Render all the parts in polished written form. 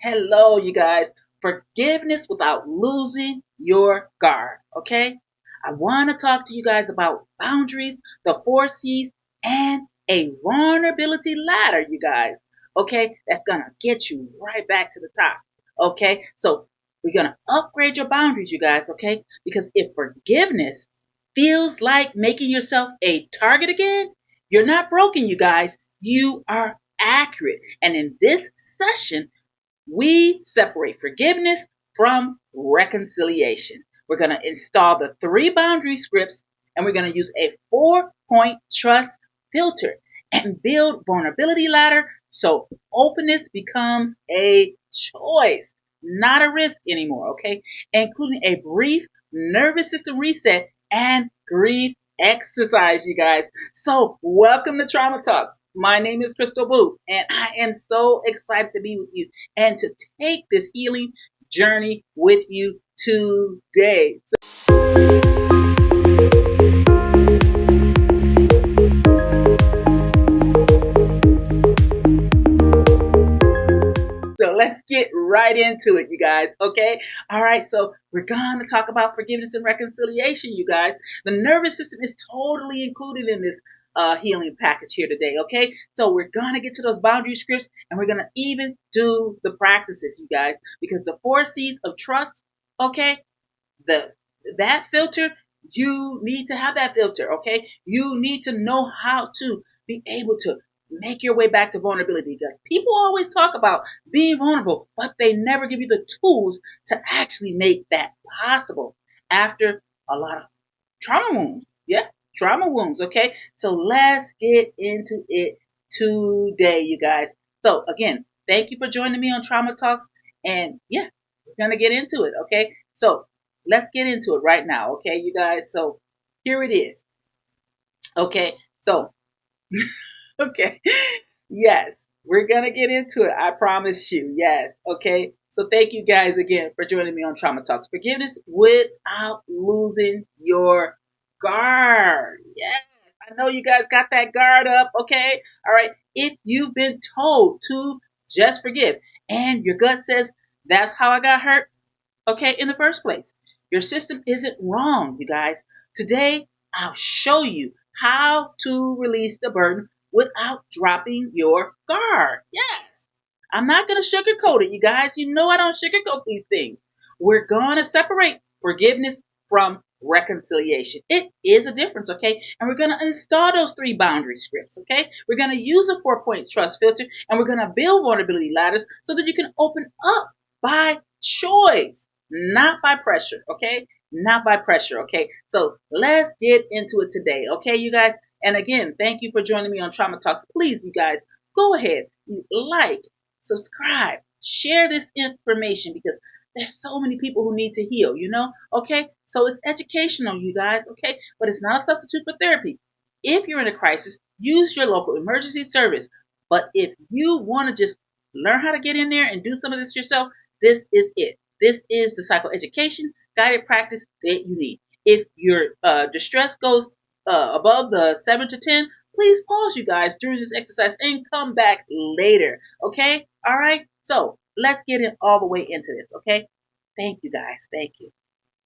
Hello, you guys. Forgiveness without losing your guard. Okay? I want to talk to you guys about boundaries, the four C's, and a vulnerability ladder, you guys. Okay? That's going to get you right back to the top. Okay? So we're going to upgrade your boundaries, you guys. Okay? Because if forgiveness feels like making yourself a target again, you're not broken, you guys. You are accurate. And in this session, we separate forgiveness from reconciliation. We're going to install the three boundary scripts and we're going to use a 4-point trust filter and build vulnerability ladder so openness becomes a choice, not a risk anymore, okay? Including a brief nervous system reset and grief exercise, you guys. So, welcome to Trauma Talks. My name is Crystal Booth, and I am so excited to be with you and to take this healing journey with you today. So let's get right into it, you guys. Okay. All right. So we're going to talk about forgiveness and reconciliation, you guys. The nervous system is totally included in this healing package here today. Okay. So we're going to get to those boundary scripts and we're going to even do the practices, you guys, because the four C's of trust, okay, the that filter, you need to have that filter, okay? You need to know how to be able to make your way back to vulnerability because people always talk about being vulnerable, but they never give you the tools to actually make that possible after a lot of trauma wounds. Yeah, trauma wounds, okay? So let's get into it today, you guys. So again, thank you for joining me on Trauma Talks. And yeah, we're going to get into it, okay? So let's get into it right now, okay, you guys? So here it is. Okay, so, okay. Yes, we're going to get into it. I promise you. Yes, okay. So thank you guys again for joining me on Trauma Talks. Forgiveness without losing your guard. Yes, I know you guys got that guard up, okay? All right. If you've been told to just forgive and your gut says that's how I got hurt, okay, in the first place. Your system isn't wrong, you guys. Today, I'll show you how to release the burden without dropping your guard. Yes. I'm not going to sugarcoat it, you guys. You know I don't sugarcoat these things. We're going to separate forgiveness from reconciliation. It is a difference, okay? And we're going to install those three boundary scripts, okay? We're going to use a 4-point trust filter and we're going to build vulnerability ladders so that you can open up by choice, not by pressure, okay? Not by pressure, okay? So let's get into it today, okay, you guys? And again, thank you for joining me on Trauma Talks. Please, you guys, go ahead, like, subscribe, share this information because there's so many people who need to heal, you know? Okay? So it's educational, you guys, okay? But it's not a substitute for therapy. If you're in a crisis, use your local emergency service. But if you want to just learn how to get in there and do some of this yourself, this is it. This is the psychoeducation guided practice that you need. If your distress goes above the 7 to 10, please pause, you guys, during this exercise and come back later. Okay? All right? So let's get in all the way into this. Okay? Thank you, guys. Thank you.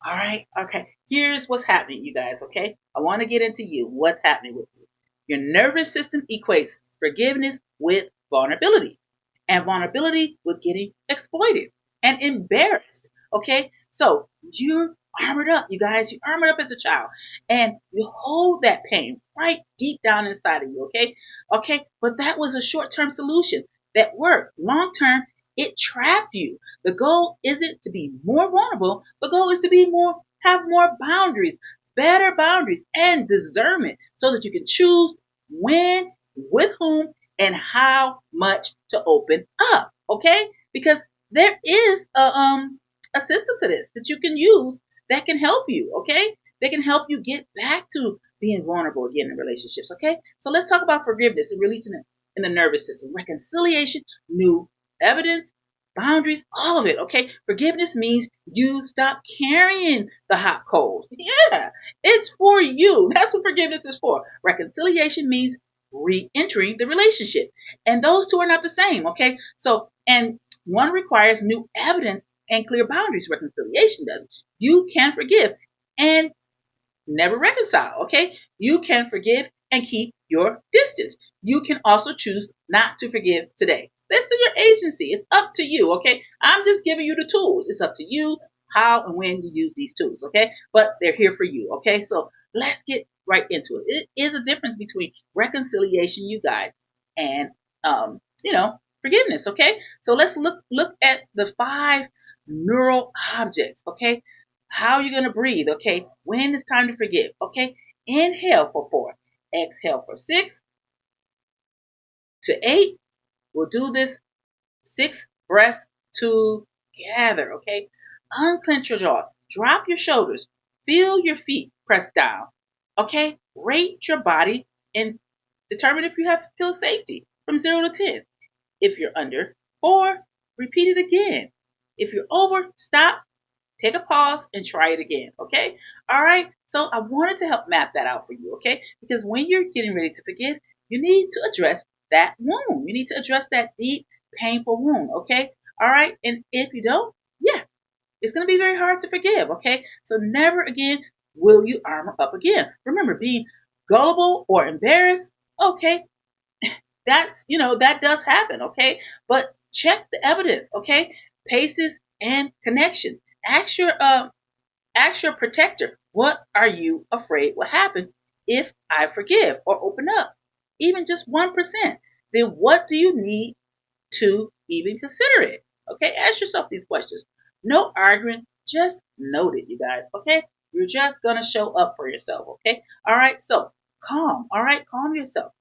All right? Okay. Here's what's happening, you guys. Okay? I want to get into you. What's happening with you? Your nervous system equates forgiveness with vulnerability and vulnerability with getting exploited and embarrassed. Okay? So you're armored up, you guys. You're armored up as a child. And you hold that pain right deep down inside of you. Okay? Okay? But that was a short term solution that worked. Long term, it trapped you. The goal isn't to be more vulnerable. The goal is to be have more boundaries, better boundaries, and discernment so that you can choose when, with whom, and how much to open up. Okay? Because there is a system to this that you can use that can help you. Okay? They can help you get back to being vulnerable again in relationships. Okay? So let's talk about forgiveness and releasing it in the nervous system. Reconciliation, new evidence, boundaries, all of it. Okay? Forgiveness means you stop carrying the hot coals. Yeah, it's for you. That's what forgiveness is for. Reconciliation means re-entering the relationship. And those two are not the same, okay? So, and One requires new evidence and clear boundaries. Reconciliation does. You can forgive and never reconcile, okay? You can forgive and keep your distance. You can also choose not to forgive today. That's in your agency. It's up to you, okay? I'm just giving you the tools. It's up to you how and when you use these tools, okay? But they're here for you, okay? So let's get right into it. It is a difference between reconciliation, you guys, and forgiveness, okay? So let's look at the 5 neural objects, okay? How you're going to breathe, okay? When it's time to forgive, okay? Inhale for 4, exhale for 6 to 8. We'll do this 6 breaths together, okay? Unclench your jaw, drop your shoulders, feel your feet press down, okay? Rate your body and determine if you have to feel safety from 0 to 10. If you're under 4, repeat it again. If you're over, stop. Take a pause and try it again, okay? All right, so I wanted to help map that out for you, okay? Because when you're getting ready to forgive, you need to address that wound. You need to address that deep, painful wound, okay? All right, and if you don't, yeah, it's going to be very hard to forgive, okay? So never again will you armor up again. Remember, being gullible or embarrassed, okay, that does happen, okay? But check the evidence, okay? Paces and connection. Ask your protector, what are you afraid will happen if I forgive or open up? Even just 1%. Then what do you need to even consider it? Okay, ask yourself these questions. No arguing, just note it, you guys. Okay, you're just gonna show up for yourself. Okay, all right. So calm. All right, calm yourself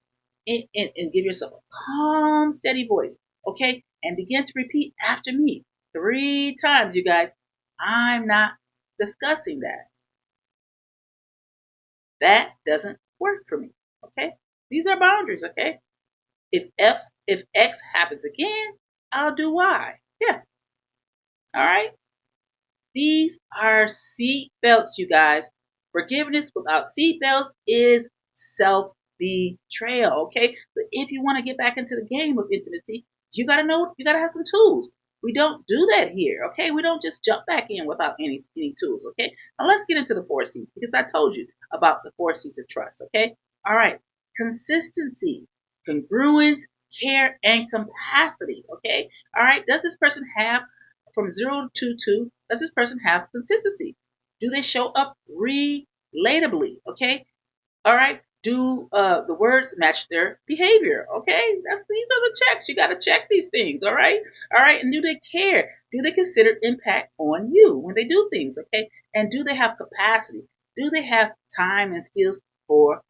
and give yourself a calm, steady voice. Okay, and begin to repeat after me 3 times, you guys. I'm not discussing that. That doesn't work for me. Okay, these are boundaries. Okay, if X happens again, I'll do Y. Yeah. All right. These are seat belts, you guys. Forgiveness without seat belts is self betrayal. Okay. But if you want to get back into the game of intimacy, you gotta know, you gotta have some tools. We don't do that here. Okay. We don't just jump back in without any tools. Okay. Now let's get into the 4 C's because I told you about the 4 C's of trust. Okay. All right. Consistency, congruence, care, and capacity. Okay. All right. Does this person have from 0 to 2, does this person have consistency? Do they show up relatably? Okay. All right. Do the words match their behavior? Okay. These are the checks. You got to check these things. All right. All right. And do they care? Do they consider impact on you when they do things? Okay. And do they have capacity? Do they have time and skills for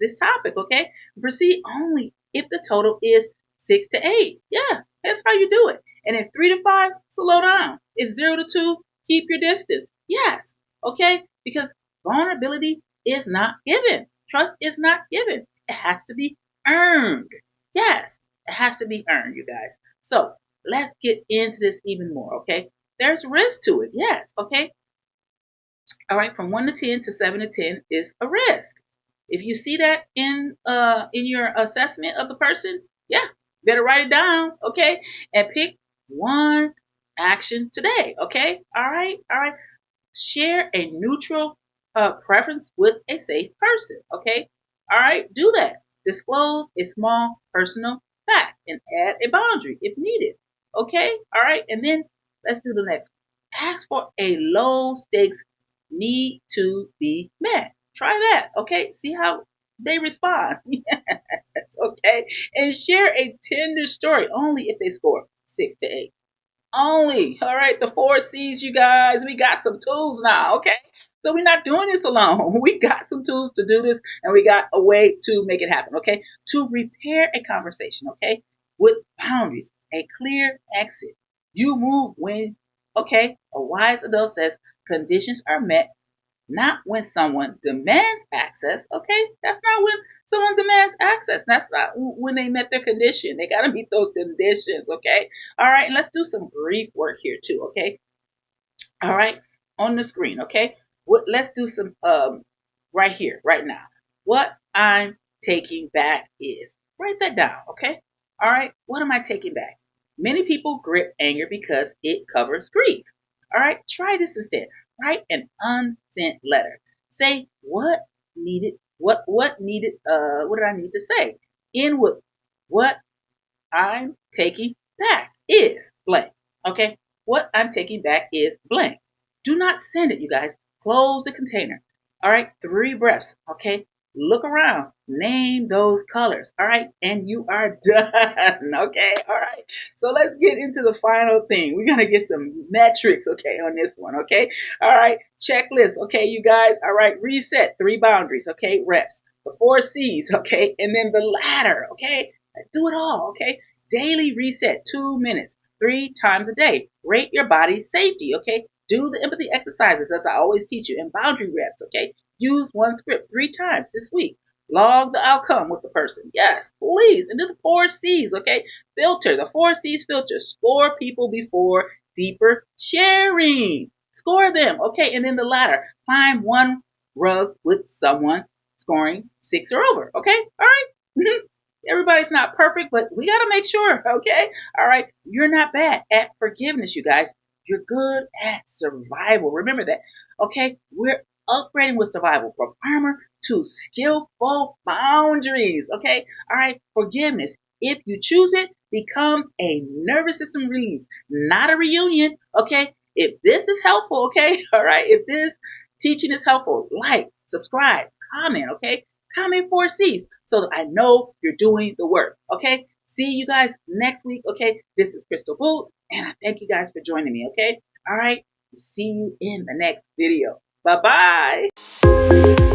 this topic? Okay. Proceed only if the total is 6 to 8. Yeah. That's how you do it. And if 3 to 5, slow down. If 0 to 2, keep your distance. Yes. Okay. Because vulnerability is not given. Trust is not given. It has to be earned. Yes, it has to be earned, you guys. So let's get into this even more, okay? There's risk to it, yes, okay? All right, from 1 to 10 to 7 to 10 is a risk. If you see that in your assessment of the person, yeah, better write it down, okay? And pick one action today, okay? All right. Share a neutral preference with a safe person. Okay. All right. Do that. Disclose a small personal fact and add a boundary if needed. Okay. All right. And then let's do the next one. Ask for a low stakes need to be met. Try that. Okay. See how they respond. Yes. Okay. And share a tender story only if they score 6 to 8 only. All right, the 4 C's, you guys. We got some tools now, okay? So we're not doing this alone. We got some tools to do this, and we got a way to make it happen, okay? To repair a conversation, okay? With boundaries, a clear exit. You move when, okay? A wise adult says conditions are met, not when someone demands access, okay? That's not when someone demands access. That's not when they met their condition. They got to meet those conditions, okay? All right, and let's do some brief work here too, okay? All right, on the screen, okay? Let's do some right here, right now. What I'm taking back is, write that down, okay? All right, what am I taking back? Many people grip anger because it covers grief. All right, try this instead. Write an unsent letter. Say what did I need to say? End with what I'm taking back is blank. Okay? What I'm taking back is blank. Do not send it, you guys. Close the container. All right? 3 breaths. Okay? Look around. Name those colors. All right? And you are done. Okay? All right. So let's get into the final thing. We're going to get some metrics, okay, on this one. Okay? All right. Checklist. Okay, you guys. All right. Reset. 3 boundaries. Okay? Reps. The 4 C's. Okay? And then the ladder. Okay? Do it all. Okay? Daily reset, 2 minutes, 3 times a day. Rate your body safety, okay? Do the empathy exercises as I always teach you, and boundary reps, okay? Use one script 3 times this week. Log the outcome with the person. Yes, please. And do the 4 C's, okay? Filter, the 4 C's filter. Score people before deeper sharing. Score them, okay? And then the ladder. Climb one rug with someone scoring 6 or over, okay? All right? Everybody's not perfect, but we got to make sure, okay? All right. You're not bad at forgiveness, you guys. You're good at survival. Remember that, okay? We're upgrading with survival from armor to skillful boundaries, okay? All right. Forgiveness, if you choose it, becomes a nervous system release, not a reunion, okay? If this is helpful, okay? All right. If this teaching is helpful, like, subscribe, comment, okay? Comment 4 C's so that I know you're doing the work. Okay. See you guys next week. Okay. This is Crystal Boot, and I thank you guys for joining me. Okay. All right. See you in the next video. Bye bye.